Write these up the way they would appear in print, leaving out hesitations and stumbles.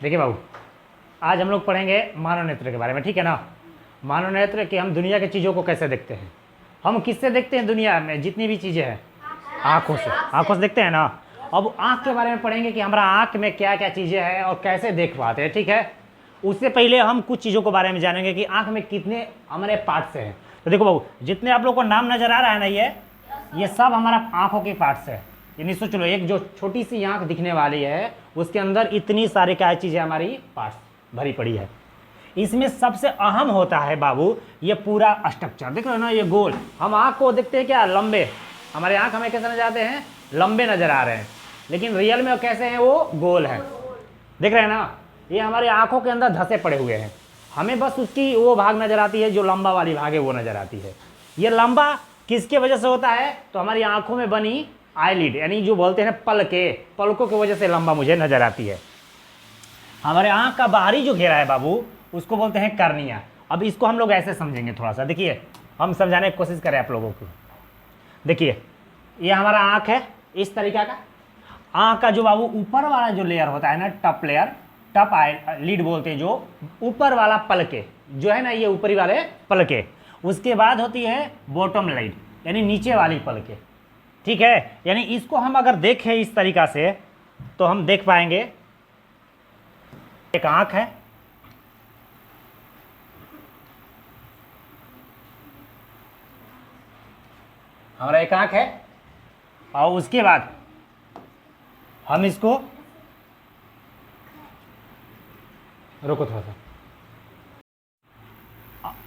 देखिए बाबू, आज हम लोग पढ़ेंगे मानव नेत्र के बारे में, ठीक है ना। मानव नेत्र कि हम दुनिया की चीज़ों को कैसे देखते हैं। हम किससे देखते हैं दुनिया में जितनी भी चीज़ें हैं? आँखों से। आँखों से देखते हैं ना। अब आँख के बारे में पढ़ेंगे कि हमारा आँख में क्या क्या चीज़ें हैं और कैसे देख पाते हैं, ठीक है। उससे पहले हम कुछ चीज़ों के बारे में जानेंगे कि आँख में कितने हमारे पार्ट्स हैं। तो देखो बाबू, जितने आप लोग को नाम नज़र आ रहा है ना, ये सब हमारा आँखों के पार्ट्स है। यानी सोच लो, एक जो छोटी सी आँख दिखने वाली है उसके अंदर इतनी सारी क्या चीज़ें हमारी पार्ट्स भरी पड़ी है। इसमें सबसे अहम होता है बाबू ये पूरा स्ट्रक्चर। देख रहे हो ना, ये गोल। हम आँख को देखते हैं क्या? लंबे। हमारे आँख हमें कैसे नजर आते हैं? लंबे नजर आ रहे हैं, लेकिन रियल में कैसे हैं? वो गोल है। देख रहे हैं ना, ये हमारे आँखों के अंदर धंसे पड़े हुए हैं। हमें बस उसकी वो भाग नजर आती है जो लंबा वाली भाग है, वो नजर आती है। ये लंबा किसके वजह से होता है? तो हमारी आँखों में बनी आईलिड, यानी जो बोलते हैं पलकों की वजह से लंबा मुझे नजर आती है। हमारे आँख का बाहरी जो घेरा है बाबू, उसको बोलते हैं कर्निया। अब इसको हम लोग ऐसे समझेंगे, थोड़ा सा देखिए, हम समझाने की कोशिश करें आप लोगों को। देखिए, ये हमारा आँख है इस तरीका का। आँख का जो बाबू ऊपर वाला जो लेयर होता है ना, टप लेयर, टप आई लीड बोलते हैं, जो ऊपर वाला पलके जो है ना, ये ऊपरी वाले पलके। उसके बाद होती है बॉटम लीड, यानी नीचे वाली पलके, ठीक है। यानी इसको हम अगर देखें इस तरीका से तो हम देख पाएंगे एक आँख है, हमारा एक आँख है, और उसके बाद हम इसको रुको थोड़ा सा,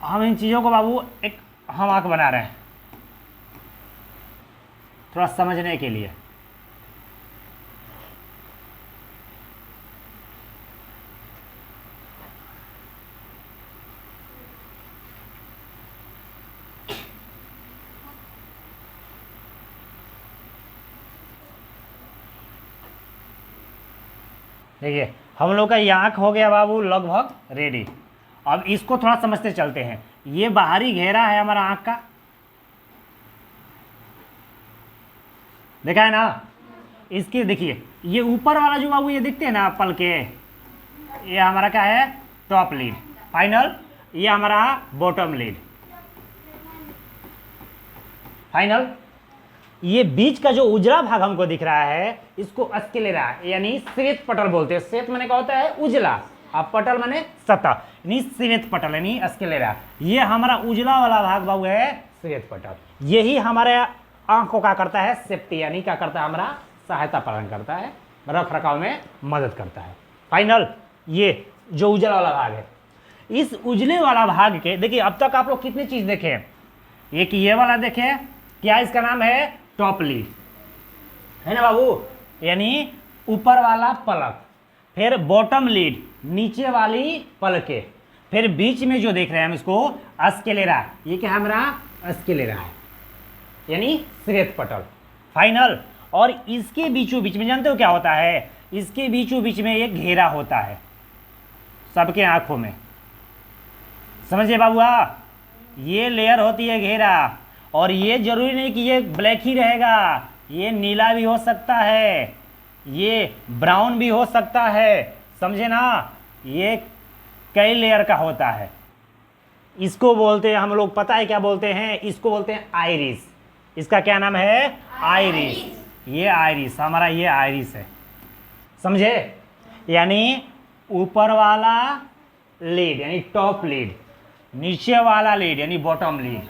हम इन चीज़ों को बाबू एक हम आँख बना रहे हैं थोड़ा समझने के लिए। देखिए, हम लोग का ये आँख हो गया बाबू लगभग रेडी। अब इसको थोड़ा समझते चलते हैं। ये बाहरी घेरा है हमारा आँख का, देखा है ना। इसके देखिए, ये ऊपर वाला जो बाबू ये दिखते हैं ना पलके, ये हमारा क्या है? Top lead. फाइनल, ये हमारा बॉटम लीड। फाइनल, ये बीच का जो उजला भाग हमको दिख रहा है इसको स्क्लेरा यानी श्वेत पटल बोलते हैं। श्वेत माने क्या होता है? उजला, अब पटल माने सतह, यानी श्वेत पटल यानी स्क्लेरा। ये हमारा उजला वाला भाग बाबू है श्वेत पटल। यही हमारे आंखों का करता है सेफ्टी, यानी क्या करता है? हमारा सहायता प्रदान करता है, रख रखाव में मदद करता है। फाइनल, ये जो उजला वाला भाग है, इस उजले वाला भाग के देखिए, अब तक आप लोग कितनी चीज देखे? एक ये वाला देखे, क्या इसका नाम है? टॉप लीड, है ना बाबू, यानी ऊपर वाला पलक। फिर बॉटम लीड, नीचे वाली पलके। फिर बीच में जो देख रहे हैं हम इसको स्क्लेरा, ये क्या है? हमारा स्क्लेरा है, यानी श्वेत पटल। फाइनल, और इसके बीचों बीच में जानते हो क्या होता है? इसके बीचों बीच में एक घेरा होता है सबके आंखों में, समझिए बाबूआ। ये लेयर होती है घेरा, और ये जरूरी नहीं कि ये ब्लैक ही रहेगा, ये नीला भी हो सकता है, ये ब्राउन भी हो सकता है, समझे ना। ये कई लेयर का होता है। इसको बोलते हैं हम लोग, पता है क्या बोलते हैं? इसको बोलते हैं आइरिस। इसका क्या नाम है? आइरिस। ये आइरिस हमारा, ये आइरिस है, समझे। यानी ऊपर वाला लीड यानी टॉप लीड, नीचे वाला लीड यानी बॉटम लीड,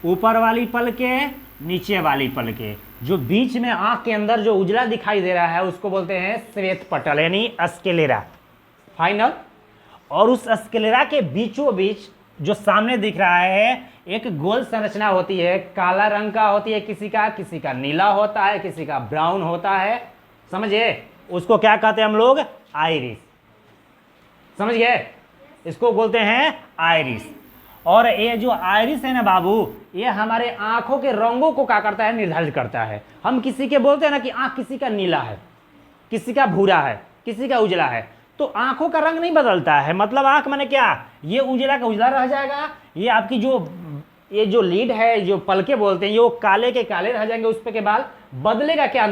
ऊपर वाली पलके, नीचे वाली पलके, जो बीच में आंख के अंदर जो उजला दिखाई दे रहा है उसको बोलते हैं श्वेत पटल यानी स्क्लेरा। फाइनल, और उस स्क्लेरा के बीचों बीच जो सामने दिख रहा है एक गोल संरचना होती है, काला रंग का होती है, किसी का नीला होता है, किसी का ब्राउन होता है, समझिए। उसको क्या कहते हैं हम लोग? आइरिस, समझ गए। इसको बोलते हैं आइरिस। और ये जो आइरिस है ना बाबू, ये हमारे आंखों के रंगों को क्या करता है? निर्धारित करता है। हम किसी के बोलते हैं ना कि आंख किसी का नीला है, किसी का भूरा है, किसी का उजला है, तो आंखों का रंग नहीं बदलता है। मतलब आंख माने क्या? ये उजला का उजला रह जाएगा, ये आपकी जो लीड है, जो पलके बोलते हैं, ये काले के काले रह जाएंगे। उस पे के बाद बदलेगा क्या?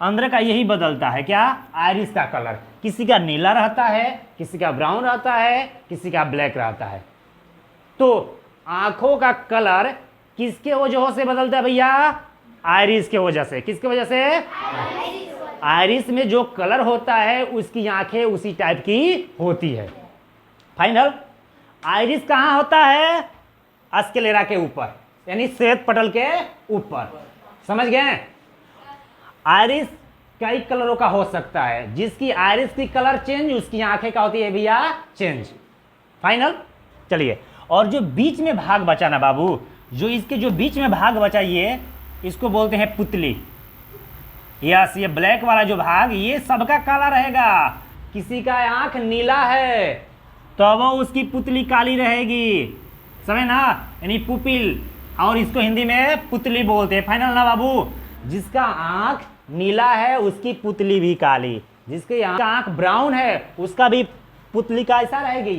अंदर का यही बदलता है क्या? आइरिस का कलर। किसी का नीला रहता है, किसी का ब्राउन रहता है, किसी का ब्लैक रहता है। तो आंखों का कलर किसके वजह से बदलता है भैया? आइरिस के वजह से। किसके वजह से? आइरिस में जो कलर होता है उसकी आंखें उसी टाइप की होती है। फाइनल। आइरिस कहां होता है? स्क्लेरा के ऊपर, यानी श्वेत पटल के ऊपर। समझ गए? आइरिस कई कलरों का हो सकता है, जिसकी आइरिस की कलर चेंज उसकी आंखें का होती है भैया चेंज। फाइनल। चलिए, और जो बीच में भाग बचा ना बाबू, जो इसके जो बीच में भाग बचा ये इसको बोलते हैं पुतली। यस, ये ब्लैक वाला जो भाग ये सबका काला रहेगा। किसी का आंख नीला है तो वो उसकी पुतली काली रहेगी, समझ ना, यानी पुपिल, और इसको हिंदी में पुतली बोलते हैं। फाइनल ना बाबू। जिसका आंख नीला है उसकी पुतली भी काली, जिसकी आंख ब्राउन है उसका भी पुतली कैसा रहेगी?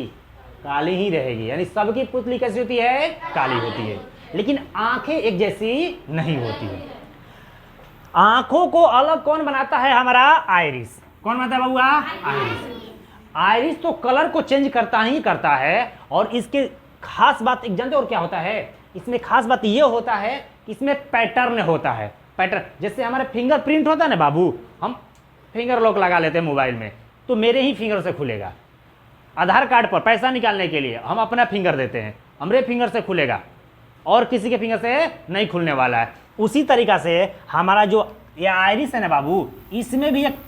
काली ही रहेगी। यानी सबकी पुतली कैसी होती है? काली होती है, लेकिन आंखें एक जैसी नहीं होती है। आंखों को अलग कौन बनाता है? हमारा आइरिस। कौन बनाता है बाबूआ? आइरिस। आइरिस तो कलर को चेंज करता ही करता है। और इसके खास बात एक जानते हो और क्या होता है? इसमें खास बात ये होता है, इसमें पैटर्न होता है। पैटर्न जैसे हमारे फिंगरप्रिंट होता है ना बाबू, हम फिंगर लॉक लगा लेते हैं मोबाइल में, तो मेरे ही फिंगर से खुलेगा। आधार कार्ड पर पैसा निकालने के लिए हम अपना फिंगर देते हैं, हमारे फिंगर से खुलेगा और किसी के फिंगर से नहीं खुलने वाला है। उसी तरीका से हमारा जो ये आइरिस है ना बाबू, इसमें भी एक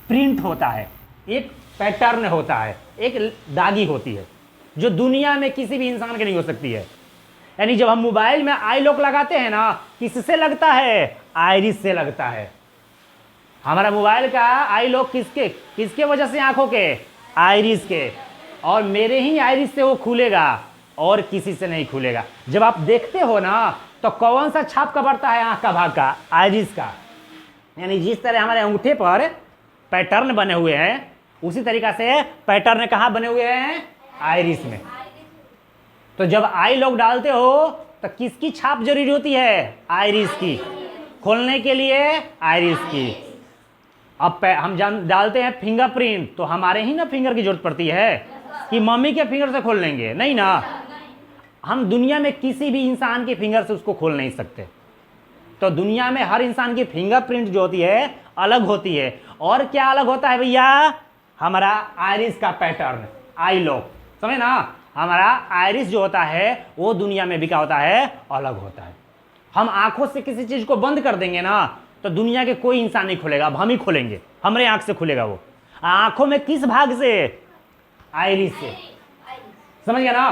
प्रिंट होता है, एक पैटर्न होता है, एक दागी होती है, जो दुनिया में किसी भी इंसान के नहीं हो सकती है। यानी जब हम मोबाइल में आई लॉक लगाते हैं ना, किससे लगता है? आइरिस से लगता है। हमारा मोबाइल का आई लॉक किसके वजह से? आंखों के, आइरिस के। और मेरे ही आइरिस से वो खुलेगा और किसी से नहीं खुलेगा। जब आप देखते हो ना तो कौन सा छाप का बढ़ता है? आंख का भाग का, आइरिस का। यानी जिस तरह हमारे अंगूठे पर पैटर्न बने हुए हैं, उसी तरीका से पैटर्न कहाँ बने हुए हैं? आइरिस में। तो जब आई लॉक डालते हो तो किसकी छाप जरूरी होती है? आइरिस की। खोलने के लिए आइरिस की। अब हम डालते हैं फिंगरप्रिंट, तो हमारे ही ना फिंगर की जरूरत पड़ती है कि मम्मी के फिंगर से खोल लेंगे? नहीं ना। हम दुनिया में किसी भी इंसान के फिंगर से उसको खोल नहीं सकते। तो दुनिया में हर इंसान की फिंगरप्रिंट जो होती है अलग होती है। और क्या अलग होता है भैया? हमारा आइरिस का पैटर्न, आई लॉक। समझे ना? हमारा आइरिस जो होता है वो दुनिया में भी क्या होता है? अलग होता है। हम आंखों से किसी चीज को बंद कर देंगे ना तो दुनिया के कोई इंसान नहीं खोलेगा, अब हम ही खोलेंगे, हमारे आंख से खुलेगा वो। आंखों में किस भाग से? आइरिस से। समझ गया ना?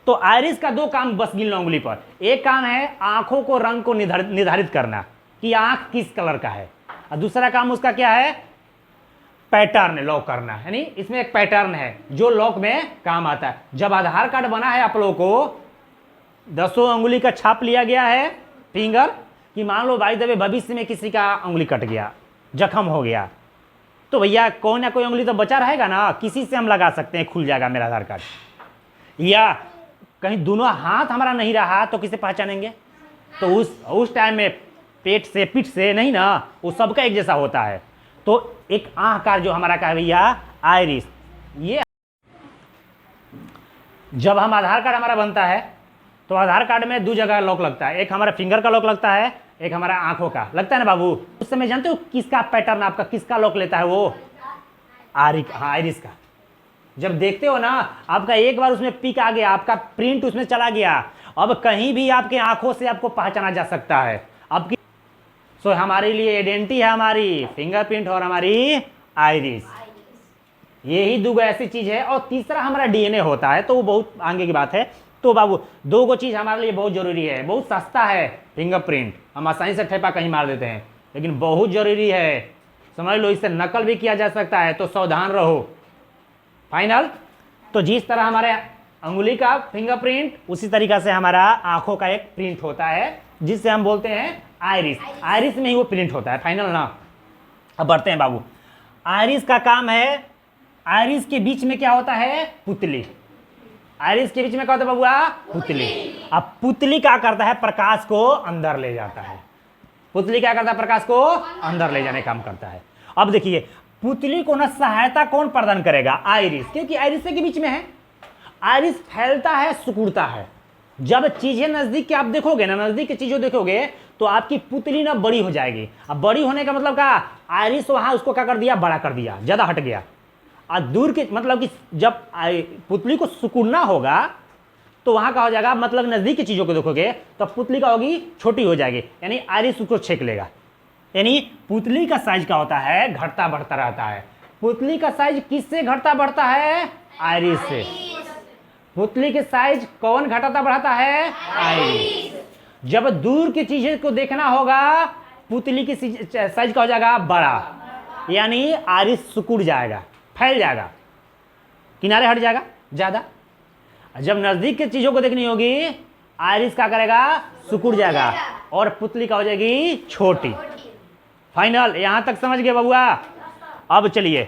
तो आइरिस का दो काम बस गिन लो उंगली पर। एक काम है आंखों को रंग को निर्धारित करना कि आंख किस कलर का है, और दूसरा काम उसका क्या है? पैटर्न लॉक करना। यानी इसमें एक पैटर्न है जो लॉक में काम आता है। जब आधार कार्ड बना है आप लोगों को 10 अंगुली का छाप लिया गया है, फिंगर, कि मान लो भाई दबे भविष्य में किसी का उंगली कट गया, जख्म हो गया, तो भैया कोई ना कोई उंगली तो बचा रहेगा ना, किसी से हम लगा सकते हैं, खुल जाएगा मेरा आधार कार्ड। या कहीं दोनों हाथ हमारा नहीं रहा तो किसे पहचानेंगे? तो उस टाइम में पेट से, पीठ से नहीं ना, वो सबका एक जैसा होता है। तो एक आंखकार जो हमारा क्या है भैया? आइरिस। ये जब हम आधार कार्ड हमारा बनता है तो आधार कार्ड में 2 जगह लॉक लगता है, एक हमारा फिंगर का लॉक लगता है, एक हमारा आंखों का लगता है ना बाबू। उस समय जानते हो किसका पैटर्न, आपका किसका लॉक लेता है? वो आइरिस का। जब देखते हो ना आपका एक बार उसमें पिक आ गया, आपका प्रिंट उसमें चला गया, अब कहीं भी आपके आंखों से आपको पहचाना जा सकता है आपकी। सो हमारे लिए आइडेंटिटी है हमारी फिंगरप्रिंट और हमारी आइरिस। यही 2 ऐसी चीज है। और तीसरा हमारा डीएनए होता है, तो वो बहुत आगे की बात है। तो बाबू 2 चीज हमारे लिए बहुत जरूरी है। बहुत सस्ता है फिंगरप्रिंट, हम आसानी से ठेपा कहीं मार देते हैं, लेकिन बहुत जरूरी है। समझ लो, इससे नकल भी किया जा सकता है, तो सावधान रहो। फाइनल। तो जिस तरह हमारे अंगुली का फिंगरप्रिंट, उसी तरीका से हमारा आंखों का एक प्रिंट होता है जिससे हम बोलते हैं आइरिस। आइरिस में ही वो प्रिंट होता है। फाइनल ना? अब बढ़ते हैं बाबू। आइरिस का काम है, आइरिस के बीच में क्या होता है? पुतली। आइरिस के बीच में क्या होता है बाबूआ? पुतली। अब पुतली क्या करता है? प्रकाश को अंदर ले जाता है। पुतली क्या करता है? प्रकाश को अंदर ले जाने का काम करता है। अब देखिए पुतली को ना सहायता कौन प्रदान करेगा? आइरिस, क्योंकि आइरिस के बीच में है। आइरिस फैलता है, सिकुड़ता है। जब चीजें नजदीक के आप देखोगे ना, नजदीक की चीजों देखोगे तो आपकी पुतली ना बड़ी हो जाएगी। अब बड़ी होने का मतलब क्या? आइरिस वहां उसको क्या कर दिया? बड़ा कर दिया, ज्यादा हट गया। और दूर के मतलब कि जब पुतली को सिकुड़ना होगा तो वहां का हो जाएगा, मतलब नजदीक की चीजों को देखोगे तो पुतली का होगी छोटी हो जाएगी, यानी आइरिस उसको छेक लेगा। यानी पुतली का साइज क्या होता है? घटता बढ़ता रहता है। पुतली का साइज किससे घटता बढ़ता है? आइरिस से। पुतली के साइज कौन घटाता बढ़ाता है? आइरिस। जब दूर की चीजें को देखना होगा पुतली की साइज का हो जाएगा बड़ा, यानी आइरिस सिकुड़ जाएगा, फैल जाएगा, किनारे हट जाएगा ज्यादा। जब नजदीक की चीजों को देखनी होगी आइरिस क्या करेगा? सिकुड़ जाएगा और पुतली का हो जाएगी छोटी। फाइनल, यहां तक समझ गए बबुआ? अब चलिए,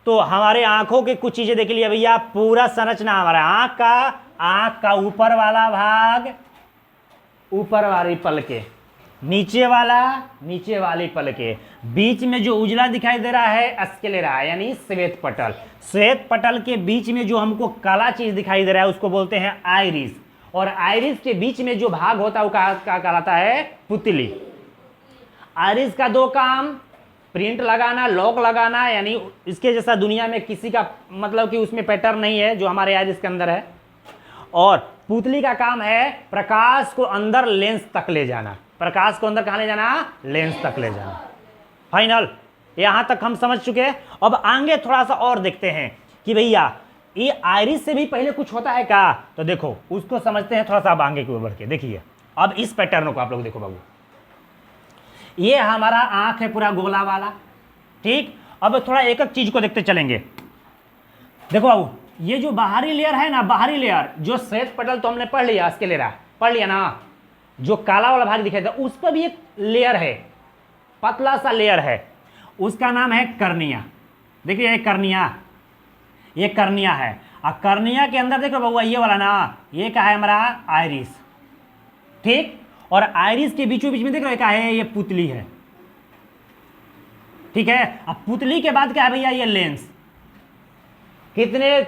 तो हमारे आंखों के कुछ चीजें देख लिया भैया। पूरा संरचना हमारा आंख का ऊपर वाला भाग, ऊपर वाली पलके, नीचे वाली पलके, बीच में जो उजला दिखाई दे रहा है स्क्लेरा, यानी श्वेत पटल। श्वेत पटल के बीच में जो हमको काला चीज दिखाई दे रहा है उसको बोलते हैं आइरिस। और आइरिस के बीच में जो भाग होता है वो क्या कहलाता है? पुतली। आइरिस का दो काम, प्रिंट लगाना, लॉक लगाना, यानी इसके जैसा दुनिया में किसी का मतलब कि उसमें पैटर्न नहीं है जो हमारे आइरिस के अंदर है। और पुतली का काम है प्रकाश को अंदर लेंस तक ले जाना। प्रकाश को अंदर कहां ले जाना? लेंस तक ले जाना। फाइनल, यहां तक हम समझ चुके हैं। अब आगे थोड़ा सा और देखते हैं कि भैया ये आइरिस से भी पहले कुछ होता है क्या? तो देखो उसको समझते हैं थोड़ा सा। अब आगे की ओर बढ़ के देखिए, अब इस पैटर्न को आप लोग देखो बाबू। ये हमारा आंख है पूरा गोला वाला, ठीक। अब थोड़ा एक एक चीज को देखते चलेंगे। देखो बाबू, ये जो बाहरी लेयर है ना, बाहरी लेयर, जो श्वेत पटल तो हमने पढ़ लिया, स्क्लेरा पढ़ लिया ना, जो काला वाला भाग दिखाई देता उस पर भी एक लेयर है, पतला सा लेयर है, उसका नाम है कर्निया। देखिए ये कर्निया, ये कर्निया है। और कर्निया के अंदर देखो बउआ ये वाला ना, ये क्या है? हमारा आइरिस, ठीक। और आइरिस के बीचों बीच में देख रहे क्या है? ये पुतली है, ठीक है। अब पुतली के बाद क्या है भैया? ये लेंस। कितने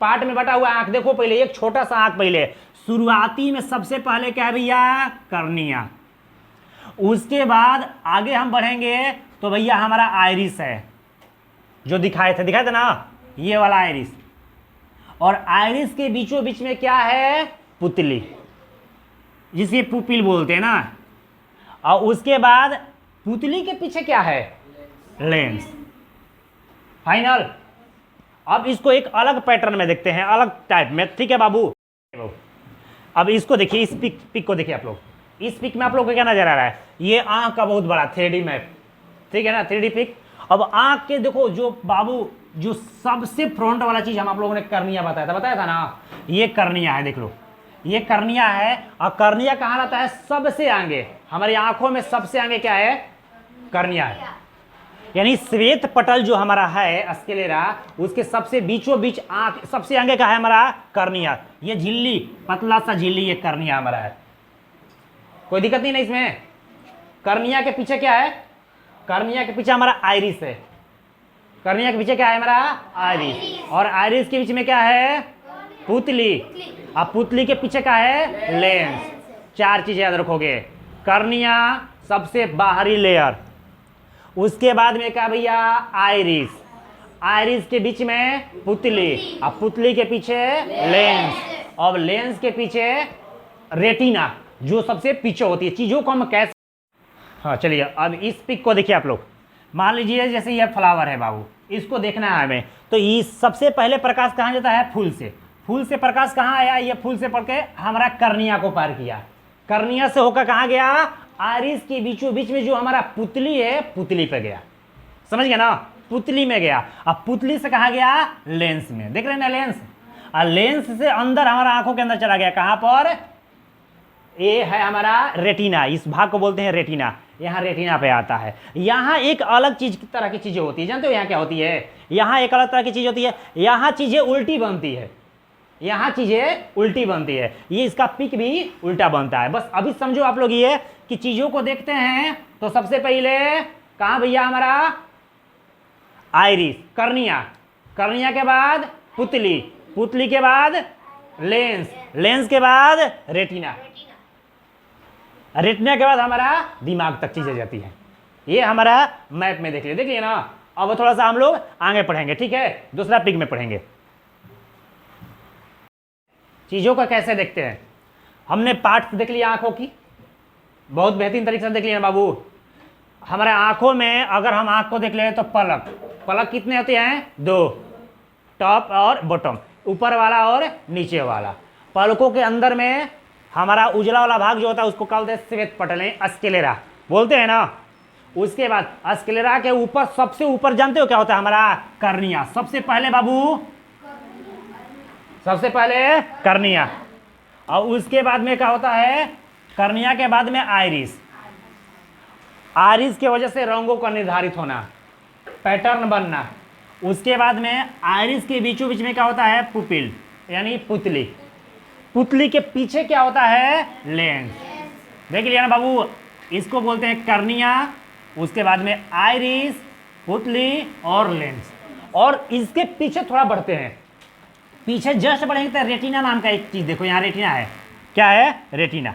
पार्ट में बटा हुआ आंख देखो पहले, एक छोटा सा आंख पहले, शुरुआती में सबसे पहले क्या है भैया? कर्निया। उसके बाद आगे हम बढ़ेंगे तो भैया हमारा आइरिस है, जो दिखाए थे ना, ये वाला आइरिस। और आइरिस के बीचों बीच में क्या है? पुतली, जिसे पुपिल बोलते हैं ना। और उसके बाद पुतली के पीछे क्या है? लेंस। फाइनल, अब इसको एक अलग पैटर्न में देखते हैं, अलग टाइप में, ठीक है बाबू। अब इसको देखिए, इस पिक को देखिए आप लोग। इस पिक में आप लोग को क्या नजर आ रहा है? ये आंख का बहुत बड़ा 3D मैप, ठीक है ना, 3D पिक। अब आंख के देखो जो बाबू, जो सबसे फ्रंट वाला चीज हम आप लोगों ने कर्निया बताया था ना, ये कर्निया है, देख लो ये कर्निया है। और कर्निया कहाँ रहता है? सबसे आगे, हमारी आंखों में सबसे आगे क्या है? कर्निया है। यानी श्वेत पटल जो हमारा है स्क्लेरा, उसके सबसे बीचों बीच आंख, सबसे आगे का है हमारा कर्निया। ये झिल्ली, पतला सा झिल्ली, ये कर्निया हमारा है। कोई दिक्कत नहीं ना इसमें। कर्निया के पीछे क्या है? कर्निया के पीछे हमारा आइरिस है। कर्निया के पीछे क्या है? हमारा आइरिस। और आइरिस के बीच में क्या है? पुतली। अब पुतली के पीछे क्या है? लेंस। चार चीजें याद रखोगे। कर्निया सबसे बाहरी लेयर, उसके बाद में क्या भैया? आइरिस। आइरिस के बीच में पुतली, अब पुतली के पीछे लेंस, और लेंस के पीछे रेटिना, जो सबसे पीछे होती है। चीजों को हम कैसे, हाँ चलिए अब इस पिक को देखिए आप लोग। मान लीजिए जैसे यह फ्लावर है बाबू, इसको देखना है हमें, तो ये सबसे पहले प्रकाश कहाँ जाता है? फूल से। फूल से प्रकाश कहाँ आया? ये फूल से पढ़ के हमारा कर्निया को पार किया, कर्निया से होकर कहाँ गया? आइरिस के बीचों बीच में जो हमारा पुतली है, पुतली पे गया। समझ गया ना? पुतली में गया। अब पुतली से कहाँ गया? लेंस में। देख रहे हैं ना लेंस? और लेंस से अंदर हमारा आंखों के अंदर चला गया। कहाँ पर? ये है हमारा रेटिना, इस भाग को बोलते हैं रेटिना। यहाँ रेटिना पे आता है। यहाँ एक अलग चीज की तरह की चीजें होती है, जानते हो यहाँ क्या होती है? यहाँ एक अलग तरह की चीज होती है, यहाँ चीजें उल्टी बनती है, यहाँ चीजें उल्टी बनती है। ये इसका पिक भी उल्टा बनता है। बस अभी समझो आप लोग ये कि चीजों को देखते हैं तो सबसे पहले कहाँ भैया? हमारा आइरिस, कर्निया, कर्निया के बाद पुतली, पुतली के बाद लेंस, लेंस के बाद रेटिना, रेटिना के बाद हमारा दिमाग तक चीजें जाती है। ये हमारा मैप में देख लिया ना। अब थोड़ा सा हम लोग आगे पढ़ेंगे, ठीक है, दूसरा पिक में पढ़ेंगे चीजों का कैसे देखते हैं। हमने पार्ट देख लिया आंखों की, बहुत बेहतरीन तरीके से देख लिया ना बाबू। हमारे आंखों में अगर हम आंख को देख ले तो पलक, पलक कितने होते हैं? 2, टॉप और बॉटम, ऊपर वाला और नीचे वाला। पलकों के अंदर में हमारा उजला वाला भाग जो होता है उसको क्या बोलते हैं? श्वेत पटल, अस्क्लेरा बोलते हैं ना। उसके बाद अस्क्लेरा के ऊपर, सबसे ऊपर जानते हो क्या होता है? हमारा कर्निया। सबसे पहले बाबू, सबसे पहले कर्निया, और उसके बाद में क्या होता है? कर्निया के बाद में आइरिस, आइरिस के वजह से रंगों का निर्धारित होना, पैटर्न बनना। उसके बाद में आइरिस के बीचों बीच में क्या होता है? पुपिल यानी पुतली, पुतली के पीछे क्या होता है? लेंस। देख लिया ना बाबू, इसको बोलते हैं कर्निया, उसके बाद में आइरिस, पुतली और लेंस। और इसके पीछे थोड़ा बढ़ते हैं, पीछे जस्ट बढ़ेंगे तो रेटिना नाम का एक चीज देखो, यहाँ रेटिना है। क्या है? रेटिना।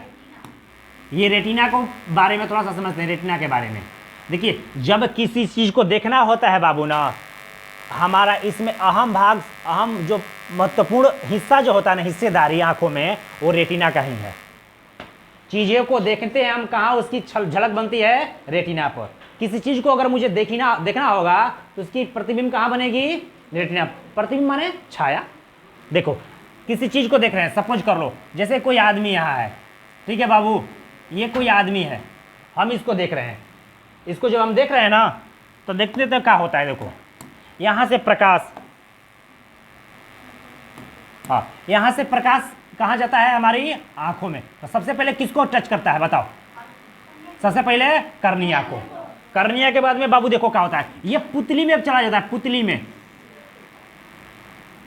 ये रेटिना को बारे में थोड़ा सा समझते हैं, रेटिना के बारे में। देखिए, जब किसी चीज को देखना होता है बाबू ना, हमारा इसमें अहम भाग, अहम जो महत्वपूर्ण हिस्सा जो होता है ना, हिस्सेदारी आंखों में, वो रेटिना का ही है। चीज़ों को देखते हैं हम कहाँ, उसकी झलक बनती है रेटिना पर। किसी चीज़ को अगर मुझे देखना होगा तो उसकी प्रतिबिंब कहाँ बनेगी? रेटिना। प्रतिबिंब माने छाया। देखो, किसी चीज़ को देख रहे हैं, सपोज कर लो जैसे कोई आदमी यहाँ है, ठीक है बाबू, ये कोई आदमी है, हम इसको देख रहे हैं। इसको जब हम देख रहे हैं ना, तो देखते तो क्या होता है? देखो, यहाँ से प्रकाश, हाँ, यहाँ से प्रकाश कहाँ जाता है? हमारी आंखों में। तो सबसे पहले किसको टच करता है बताओ? सबसे पहले कर्निया को। कर्निया के बाद में बाबू देखो क्या होता है, ये पुतली में अब चला जाता है, पुतली में।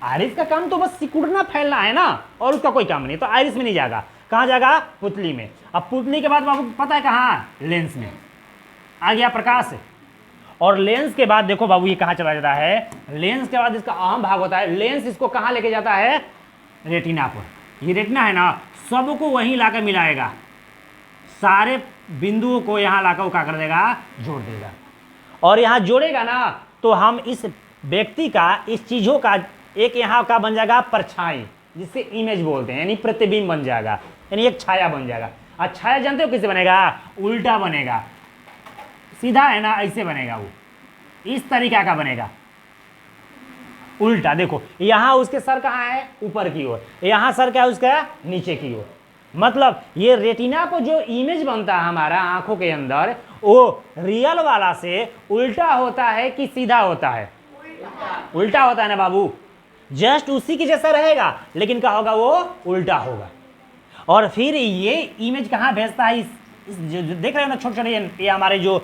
आइरिस का काम तो बस सिकुड़ना फैलना है ना, और उसका कोई काम नहीं, तो आइरिस में नहीं जाएगा। कहाँ जाएगा? पुतली में। अब पुतली के बाद बाबू पता है कहाँ? लेंस में आ गया प्रकाश। और लेंस के बाद देखो बाबू ये कहाँ चला जाता है? लेंस के बाद इसका अहम भाग होता है लेंस, इसको कहाँ लेके जाता है? रेटिना पर। ये रेटिना है ना, सबको वहीं लाकर मिलाएगा, सारे बिंदुओं को यहाँ लाकर वो क्या कर देगा? जोड़ देगा। और यहाँ जोड़ेगा ना, तो हम इस व्यक्ति का, इस चीज़ों का एक यहाँ का बन जाएगा परछाई, जिससे इमेज बोलते हैं, यानी प्रतिबिंब बन जाएगा, यानी एक छाया बन जाएगा। और छाया जानते हो किससे बनेगा? उल्टा बनेगा। सीधा है ना, ऐसे बनेगा, वो इस तरीका का बनेगा। उल्टा देखो, यहाँ उसके सर कहाँ है? ऊपर की ओर। यहाँ सर क्या है उसका? नीचे की ओर। मतलब ये रेटिना को जो इमेज बनता है हमारा आंखों के अंदर, वो रियल वाला से उल्टा होता है कि सीधा होता है? उल्टा होता है ना बाबू। जस्ट उसी की जैसा रहेगा, लेकिन क्या होगा? वो उल्टा होगा। और फिर ये इमेज कहाँ भेजता है? इस जो देख रहे हो ना, छोटे छोटे ये हमारे जो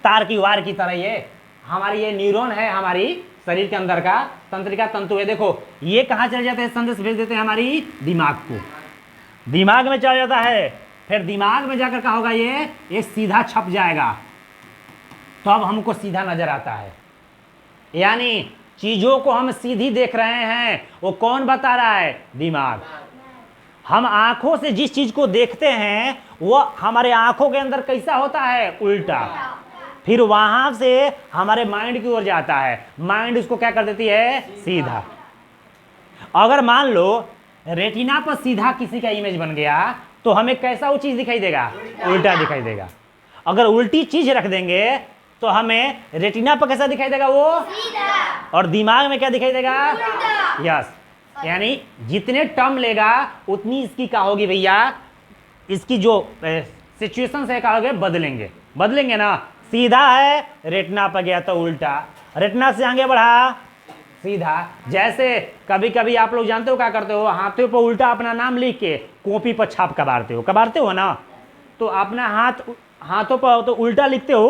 तार की वार की तरह, ये हमारी ये न्यूरॉन है, हमारी शरीर के अंदर का तंत्रिका तंतु है। देखो, ये कहाँ चले जाते हैं? संदेश भेज देते हैं हमारी दिमाग को, दिमाग में चला जाता है। फिर दिमाग में जाकर क्या होगा? ये सीधा छप जाएगा, तो अब हमको सीधा नजर आता है। यानी चीजों को हम सीधी देख रहे हैं, वो कौन बता रहा है? दिमाग। हम आंखों से जिस चीज को देखते हैं वो हमारे आंखों के अंदर कैसा होता है? उल्टा। फिर वहां से हमारे माइंड की ओर जाता है, माइंड उसको क्या कर देती है? सीधा। अगर मान लो रेटिना पर सीधा किसी का इमेज बन गया, तो हमें कैसा वो चीज दिखाई देगा? उल्टा दिखाई देगा। अगर उल्टी चीज रख देंगे तो हमें रेटिना पर कैसा दिखाई देगा? वो सीधा। और दिमाग में क्या दिखाई देगा? यस। यानी जितने टर्म लेगा उतनी इसकी क्या होगी भैया? इसकी जो सिचुएशन है क्या होगे? बदलेंगे ना। सीधा है, रेटिना पर गया तो उल्टा, रेटिना से आगे बढ़ा सीधा। जैसे कभी कभी आप लोग जानते हो क्या करते हो? हाथों पर उल्टा अपना नाम लिख के कॉपी पर छाप कबारते हो ना, तो अपना हाथों पर तो उल्टा लिखते हो,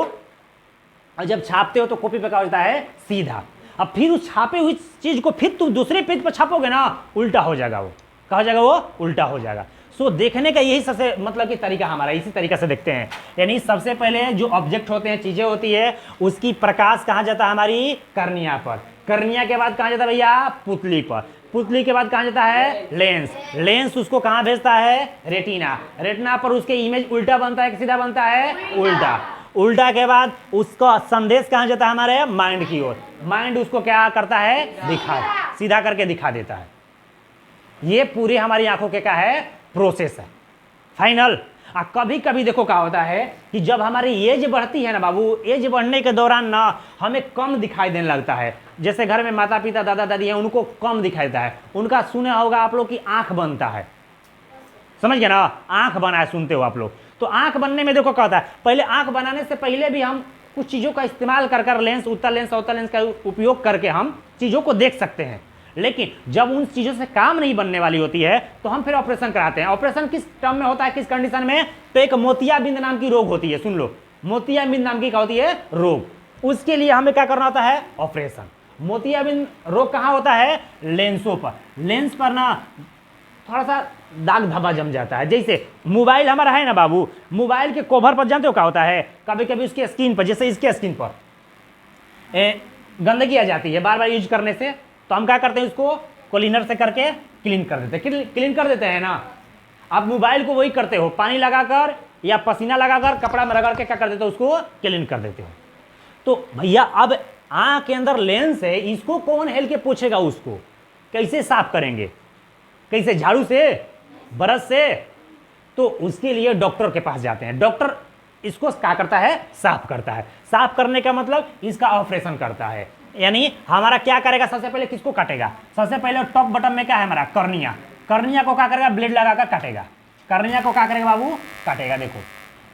और जब छापते हो तो कॉपी पे क्या होता है? सीधा। अब फिर उस छापे हुई चीज को फिर तुम दूसरे पेज पर छापोगे ना, उल्टा हो जाएगा। वो क्या हो जाएगा? वो उल्टा हो जाएगा। सो देखने का यही सबसे मतलब कि तरीका हमारा इसी तरीके से देखते हैं। यानी सबसे पहले जो ऑब्जेक्ट होते हैं, चीजें होती है, उसकी प्रकाश कहाँ जाता है, हमारी कर्निया पर। कर्निया के बाद कहाँ जाता है भैया, पुतली पर। पुतली के बाद कहाँ जाता है, लेंस। लेंस उसको कहाँ भेजता है, रेटिना। रेटिना पर उसके इमेज उल्टा बनता है कि सीधा बनता है, उल्टा। उल्टा के बाद उसका संदेश कहाँ जाता है, हमारे माइंड की ओर। माइंड उसको क्या करता है, दिखा, सीधा करके दिखा देता है। ये पूरी हमारी आंखों के क्या है, प्रोसेस है, फाइनल। कभी कभी देखो क्या होता है कि जब हमारी एज बढ़ती है ना बाबू, एज बढ़ने के दौरान ना हमें कम दिखाई देने लगता है। जैसे घर में माता पिता दादा दादी हैं, उनको कम दिखाई देता है। उनका सुने होगा आप लोग की आंख बनता है, समझ गए ना, आंख बना है, सुनते हो आप लोग। तो आंख बनने में देखो क्या होता है, पहले आंख बनाने से पहले भी हम कुछ चीज़ों का इस्तेमाल कर कर लेंस, उत्तल लेंस, अवतल लेंस का उपयोग करके हम चीज़ों को देख सकते हैं। लेकिन जब उन चीज़ों से काम नहीं बनने वाली होती है तो हम फिर ऑपरेशन कराते हैं। ऑपरेशन किस टर्म में होता है, किस कंडीशन में, तो एक मोतियाबिंद नाम की रोग होती है, सुन लो, मोतियाबिंद नाम की क्या होती है, रोग। उसके लिए हमें क्या करना होता है, ऑपरेशन। मोतियाबिंद रोग कहाँ होता है, लेंसों पर। लेंस पर ना थोड़ा सा दाग धब्बा जम जाता है। जैसे मोबाइल हमारा है ना बाबू, मोबाइल के कवर पर जानते हो क्या होता है, कभी कभी उसकी स्क्रीन पर, जैसे इसके स्क्रीन पर गंदगी आ जाती है बार बार यूज करने से, तो हम क्या करते हैं, उसको क्लीनर से करके क्लीन कर देते हैं। क्लीन कर देते हैं ना। आप मोबाइल को वही करते हो, पानी लगाकर या पसीना लगाकर कपड़ा में रगड़ के क्या कर देते हो, उसको क्लीन कर देते हो। तो भैया अब आंख के अंदर लेंस है, इसको कौन हेल के पूछेगा, उसको कैसे साफ करेंगे, कैसे, झाड़ू से, ब्रश से? तो उसके लिए डॉक्टर के पास जाते हैं। डॉक्टर इसको क्या करता है, साफ करता है। साफ करने का मतलब इसका ऑपरेशन करता है। यानी हमारा क्या करेगा, सबसे पहले किसको काटेगा, सबसे पहले टॉप बटन में क्या है हमारा, कर्निया। कर्निया को क्या करेगा, ब्लेड लगाकर काटेगा। कर्निया को क्या करेगा बाबू, काटेगा। देखो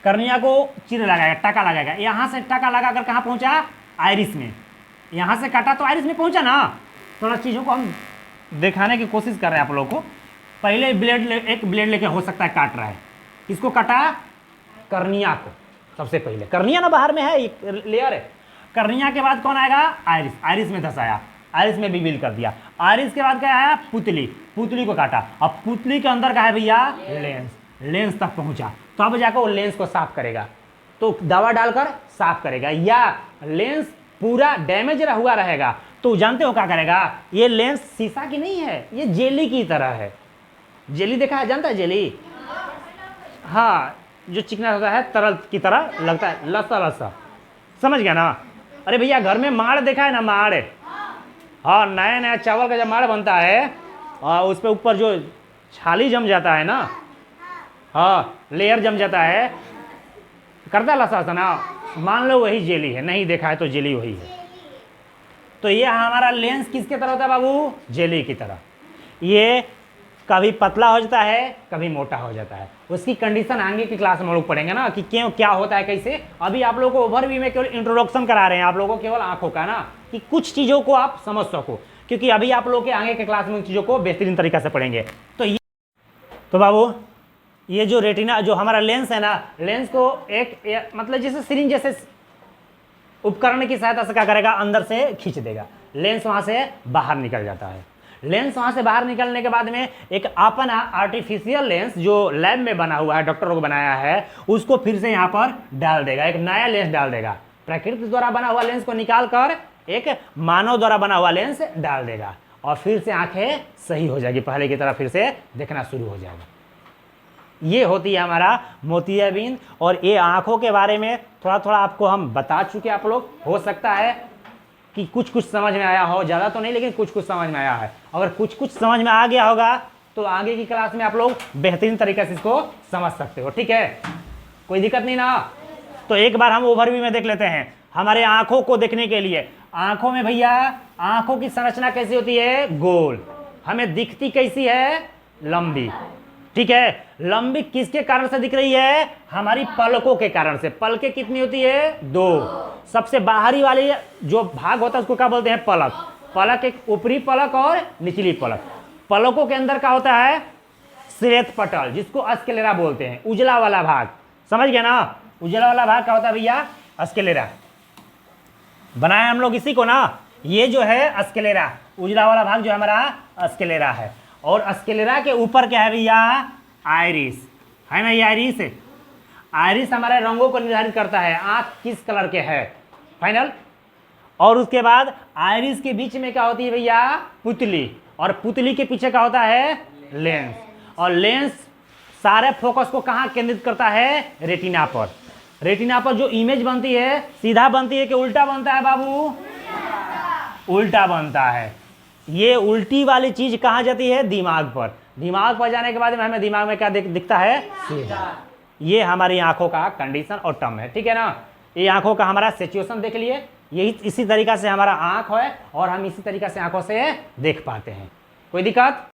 कर्निया को चिर लगाएगा, टाका लगाएगा। यहाँ से टाका लगाकर कहाँ पहुंचा, आइरिस में। यहाँ से काटा तो आइरिस में पहुंचा ना। थोड़ा चीज़ों को हम दिखाने की कोशिश कर रहे हैं आप लोगों को। पहले एक ब्लेड लेके हो सकता है काट रहा है, किसको काटा, कर्निया को। सबसे पहले कर्निया ना बाहर में है, एक लेयर है। कर्निया के बाद कौन आएगा, आइरिस। आइरिस में धसाया, आइरिस में भी बिल कर दिया। आइरिस के बाद क्या आया, पुतली। पुतली को काटा। अब पुतली के अंदर क्या है भैया, लेंस। लेंस तक पहुंचा, तो अब जाकर वो लेंस को साफ करेगा। तो दवा डालकर साफ करेगा, या लेंस पूरा डैमेज हुआ रहेगा तो जानते हो क्या करेगा, ये लेंस शीशा की नहीं है, ये जेली की तरह है। जेली देखा है, जानता है जेली, हाँ, जो चिकना होता है, तरल की तरह लगता है, लसा लसा, समझ गया ना। अरे भैया घर में माड़ देखा है ना, माड़, हाँ, नया नया चावल का जब माड़ बनता है और उस पर ऊपर जो छाली जम जाता है ना, हाँ, लेयर जम जाता है, करता है लसा ना, मान लो वही जेली है। नहीं देखा है तो जेली वही है। तो ये हमारा लेंस किसके तरह होता है बाबू, जेली की तरह। ये कभी पतला हो जाता है, कभी मोटा हो जाता है। उसकी कंडीशन आगे की क्लास में हम लोग पढ़ेंगे ना, कि क्यों क्या होता है, कैसे। अभी आप लोगों को ओवरव्यू में केवल इंट्रोडक्शन करा रहे हैं आप लोगों को, केवल आंखों का ना, कि कुछ चीज़ों को आप समझ सको, क्योंकि अभी आप लोग के आगे के क्लास में उन चीज़ों को बेहतरीन तरीके से पढ़ेंगे। तो बाबू ये जो रेटिना, जो हमारा लेंस है ना, लेंस को एक मतलब जैसे सिरिंज जैसे उपकरण की सहायता से क्या करेगा, अंदर से खींच देगा। लेंस वहाँ से बाहर निकल जाता है। लेंस वहाँ से बाहर निकलने के बाद में एक अपना आर्टिफिशियल लेंस जो लैब में बना हुआ है, डॉक्टरों को बनाया है, उसको फिर से यहाँ पर डाल देगा, एक नया लेंस डाल देगा। प्रकृति द्वारा बना हुआ लेंस को निकाल कर एक मानव द्वारा बना हुआ लेंस डाल देगा, और फिर से आंखें सही हो जाएगी, पहले की तरह फिर से देखना शुरू हो जाएगा। ये होती है हमारा मोतियाबिंद। और ये आंखों के बारे में थोड़ा थोड़ा आपको हम बता चुके, आप लोग हो सकता है कि कुछ कुछ समझ में आया हो, ज़्यादा तो नहीं, लेकिन कुछ कुछ समझ में आया है। अगर कुछ कुछ समझ में आ गया होगा तो आगे की क्लास में आप लोग बेहतरीन तरीके से इसको समझ सकते हो, ठीक है, कोई दिक्कत नहीं ना। तो एक बार हम ओवरव्यू में देख लेते हैं हमारे आंखों को देखने के लिए। आंखों में भैया, आंखों की संरचना कैसी होती है, गोल। हमें दिखती कैसी है, लंबी, ठीक है। लंबी किसके कारण से दिख रही है, हमारी पलकों के कारण से। पलकें कितनी होती है, 2। सबसे बाहरी वाली जो भाग होता है उसको क्या बोलते हैं, पलक। पलक एक ऊपरी पलक और निचली पलक। पलकों के अंदर क्या होता है, श्वेत पटल, जिसको स्क्लेरा बोलते हैं, उजला वाला भाग, समझ गया ना। उजला वाला भाग क्या होता है भैया, स्क्लेरा। बनाया हम लोग इसी को ना, ये जो है स्क्लेरा, उजला वाला भाग जो हमारा स्क्लेरा है। और स्क्लेरा के ऊपर क्या है भैया, आइरिस है ना, ये आइरिस है। आइरिस हमारे रंगों को निर्धारित करता है, आंख किस कलर के है, फाइनल। और उसके बाद आइरिस के बीच में क्या होती है भैया, पुतली, और पुतली के पीछे क्या होता है, लेंस। और लेंस सारे फोकस को कहाँ केंद्रित करता है, रेटिना पर। रेटिना पर जो इमेज बनती है सीधा बनती है कि उल्टा बनता है बाबू, उल्टा बनता है। ये उल्टी वाली चीज कहाँ जाती है, दिमाग पर। दिमाग पर जाने के बाद में हमें दिमाग में क्या दिखता है, सीधा। ये हमारी आंखों का कंडीशन और टर्म है, ठीक है ना। ये आंखों का हमारा सिचुएशन देख लिए, यही इसी तरीका से हमारा आंख है और हम इसी तरीका से आंखों से देख पाते हैं। कोई दिक्कत?